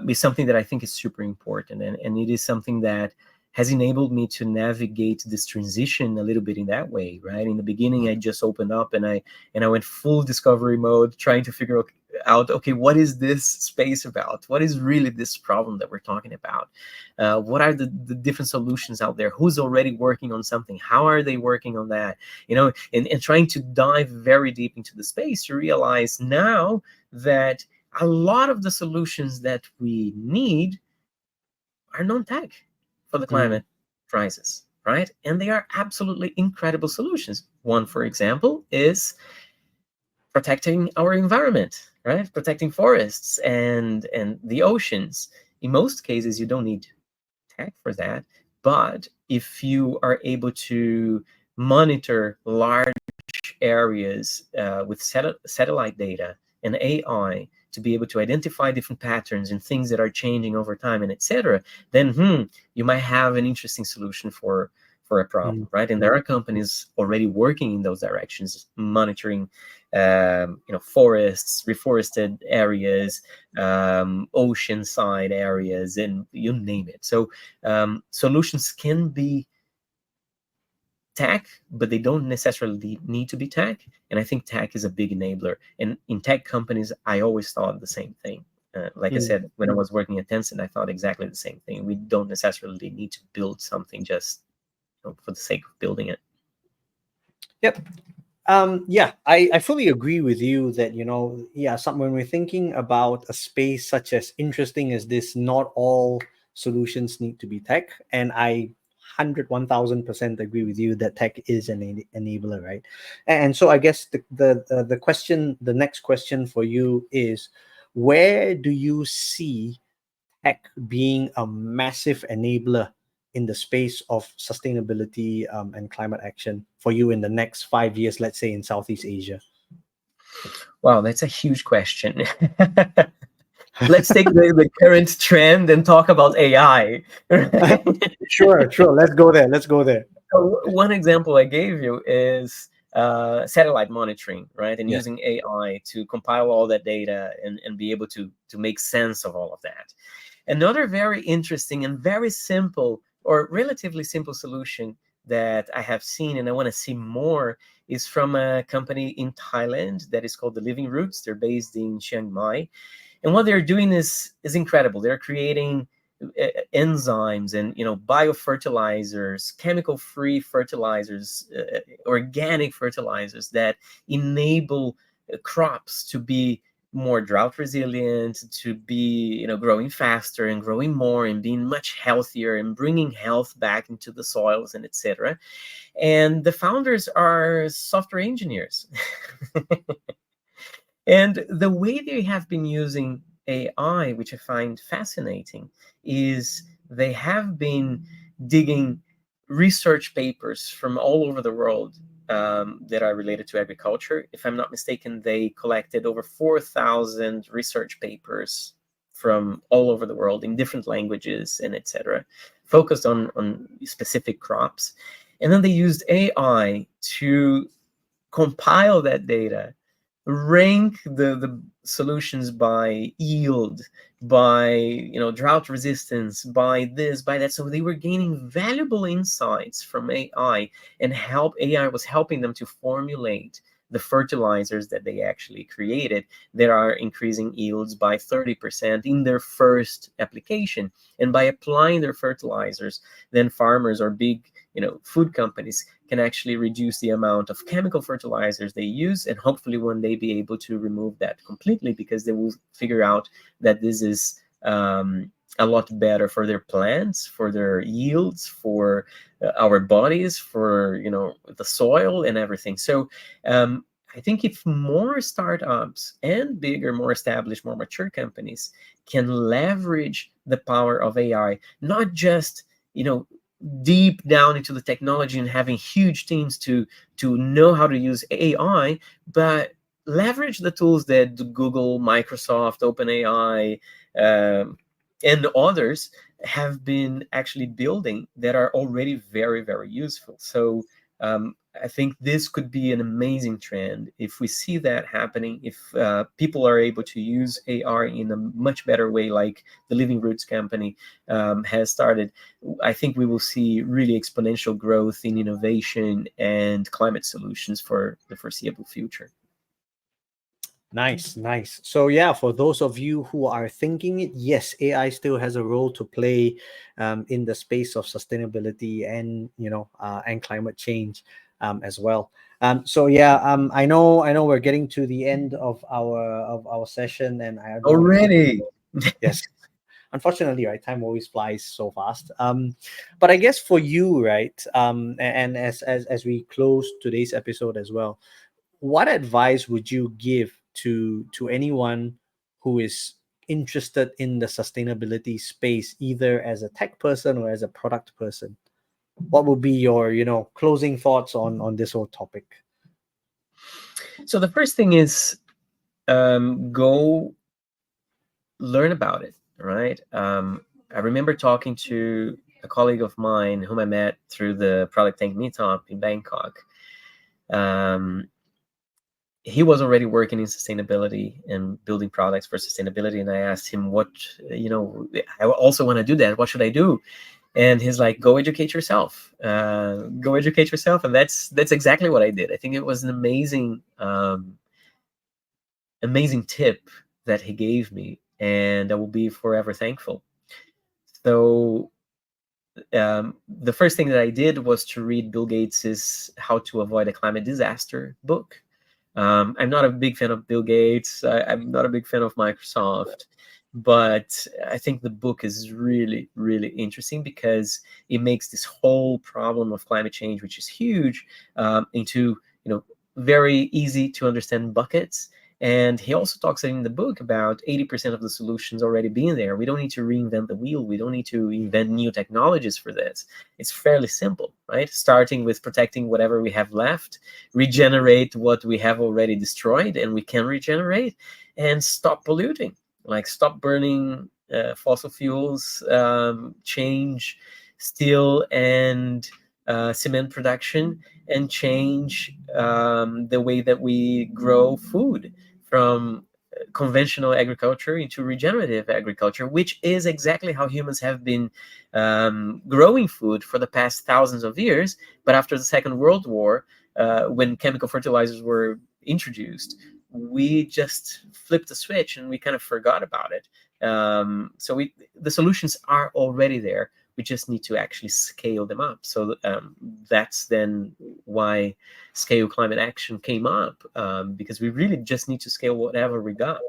is something that I think is super important. And it is something that has enabled me to navigate this transition a little bit in that way, right? In the beginning, I just opened up and I went full discovery mode, trying to figure out, okay, what is this space about? What is really this problem that we're talking about? What are the different solutions out there? Who's already working on something? How are they working on that? And trying to dive very deep into the space, you realize now that a lot of the solutions that we need are non-tech for the Mm, climate crisis, right? And they are absolutely incredible solutions. One, for example, is protecting our environment, right? Protecting forests and the oceans. In most cases, you don't need tech for that, but if you are able to monitor large areas with satellite data and AI to be able to identify different patterns and things that are changing over time and etc., then you might have an interesting solution for a problem, mm, right? And there are companies already working in those directions, monitoring forests, reforested areas, ocean side areas, and you name it. So solutions can be tech, but they don't necessarily need to be tech. And I think tech is a big enabler. And in tech companies, I always thought the same thing. Like I mm. said, when I was working at Tencent, I thought exactly the same thing. We don't necessarily need to build something just for the sake of building it. Yep. Yeah, I fully agree with you that, yeah, when we're thinking about a space such as interesting as this, not all solutions need to be tech. And I 101,000% agree with you that tech is an enabler, right? And so I guess the next question for you is, where do you see tech being a massive enabler in the space of sustainability and climate action for you in the next 5 years, let's say in Southeast Asia? Wow, that's a huge question. Let's take the current trend and talk about AI. Right? Sure, sure. Let's go there. Let's go there. So one example I gave you is satellite monitoring, right? And Yes. using AI to compile all that data and be able to make sense of all of that. Another very interesting and very simple or relatively simple solution that I have seen and I want to see more is from a company in Thailand that is called the Living Roots. They're based in Chiang Mai. And what they're doing is incredible. They're creating enzymes and biofertilizers, chemical-free fertilizers, organic fertilizers that enable crops to be more drought resilient, to be growing faster and growing more and being much healthier and bringing health back into the soils and etc. And the founders are software engineers. And the way they have been using AI, which I find fascinating, is they have been digging research papers from all over the world that are related to agriculture. If I'm not mistaken, they collected over 4,000 research papers from all over the world in different languages and etc., focused on specific crops. And then they used AI to compile that data, rank the solutions by yield, by drought resistance, by this, by that. So they were gaining valuable insights from AI, and AI was helping them to formulate the fertilizers that they actually created that are increasing yields by 30% in their first application. And by applying their fertilizers, then farmers or big food companies can actually reduce the amount of chemical fertilizers they use, and hopefully one day be able to remove that completely, because they will figure out that this is a lot better for their plants, for their yields, for our bodies, for the soil and everything. So I think if more startups and bigger, more established, more mature companies can leverage the power of AI, not just deep down into the technology and having huge teams to know how to use AI, but leverage the tools that Google, Microsoft, OpenAI, and others have been actually building that are already very, very useful. So I think this could be an amazing trend if we see that happening, if people are able to use AR in a much better way, like the Living Roots company has started. I think we will see really exponential growth in innovation and climate solutions for the foreseeable future. Nice, nice. So yeah, for those of you who are thinking it, yes, AI still has a role to play in the space of sustainability and and climate change as well. So yeah, I know we're getting to the end of our session, and I know we could. Already. Yes, unfortunately, right, time always flies so fast. But I guess for you, right, and as we close today's episode as well, what advice would you give to anyone who is interested in the sustainability space, either as a tech person or as a product person? What would be your closing thoughts on this whole topic? So the first thing is, go learn about it, right? I remember talking to a colleague of mine whom I met through the Product Tank meetup in Bangkok. Um, he was already working in sustainability and building products for sustainability, and I asked him, what, I also want to do that, what should I do? And he's like, go educate yourself, go educate yourself. And that's exactly what I did. I think it was an amazing tip that he gave me, and I will be forever thankful. So the first thing that I did was to read Bill Gates's How to Avoid a Climate Disaster book. I'm not a big fan of Bill Gates. I'm not a big fan of Microsoft, but I think the book is really, really interesting because it makes this whole problem of climate change, which is huge, into very easy to understand buckets. And he also talks in the book about 80% of the solutions already being there. We don't need to reinvent the wheel. We don't need to invent new technologies for this. It's fairly simple, right? Starting with protecting whatever we have left, regenerate what we have already destroyed and we can regenerate, and stop polluting. Like, stop burning fossil fuels, change steel and cement production, and change the way that we grow food from conventional agriculture into regenerative agriculture, which is exactly how humans have been growing food for the past thousands of years. But after the Second World War, when chemical fertilizers were introduced, we just flipped the switch and we kind of forgot about it. The solutions are already there. We just need to actually scale them up. So that's then why scale climate action came up, because we really just need to scale whatever we got.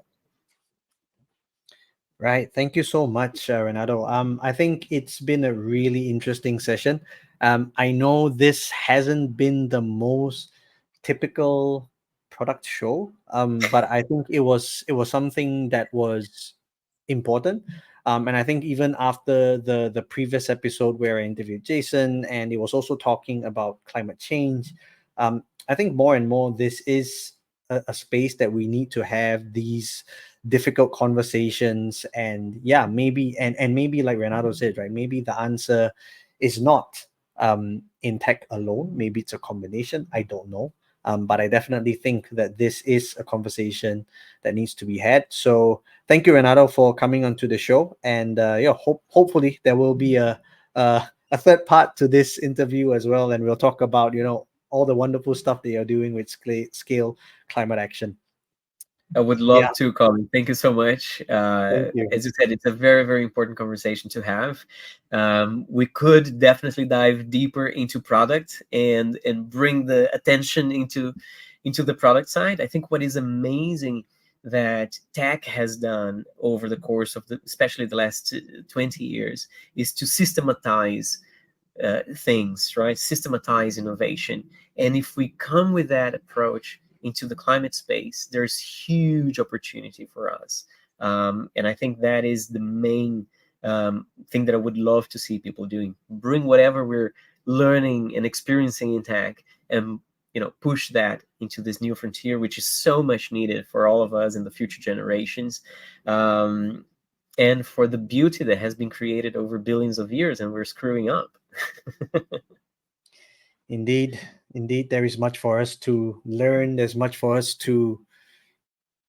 Right. Thank you so much, Renato. I think it's been a really interesting session. I know this hasn't been the most typical product show, but I think it was something that was important. And I think even after the previous episode where I interviewed Jason, and it was also talking about climate change, I think more and more this is a space that we need to have these difficult conversations. And yeah, maybe and maybe like Renato said, right, maybe the answer is not in tech alone. Maybe it's a combination, I don't know. But I definitely think that this is a conversation that needs to be had. So thank you, Renato, for coming onto the show. And yeah, hopefully there will be a third part to this interview as well, and we'll talk about all the wonderful stuff that you're doing with scale climate action. I would Yeah, love to, Colin. Thank you so much. thank you. As you said, it's a very, very important conversation to have. We could definitely dive deeper into product and bring the attention into the product side. I think what is amazing that tech has done over the course of especially the last 20 years, is to systematize things, right? Systematize innovation. And if we come with that approach into the climate space, there's huge opportunity for us. And I think that is the main thing that I would love to see people doing. Bring whatever we're learning and experiencing in tech, and push that into this new frontier, which is so much needed for all of us in the future generations. And for the beauty that has been created over billions of years, and we're screwing up. Indeed, indeed, there is much for us to learn. There's much for us to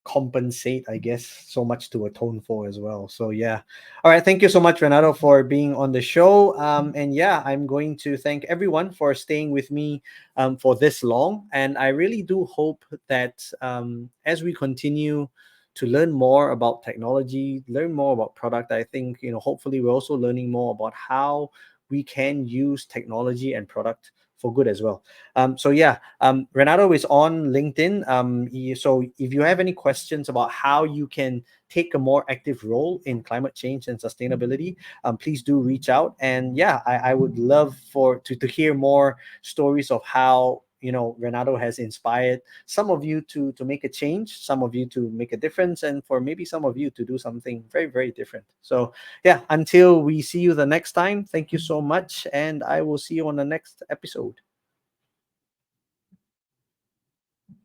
compensate, I guess, so much to atone for as well. So yeah. All right. Thank you so much, Renato, for being on the show. And yeah, I'm going to thank everyone for staying with me for this long. And I really do hope that as we continue to learn more about technology, learn more about product, I think, hopefully we're also learning more about how we can use technology and product for good as well. So yeah, Renato is on LinkedIn. So if you have any questions about how you can take a more active role in climate change and sustainability, please do reach out. And yeah, I would love to hear more stories of how Renato has inspired some of you to make a change, some of you to make a difference, and for maybe some of you to do something very, very different. So yeah, until we see you the next time, thank you so much, and I will see you on the next episode.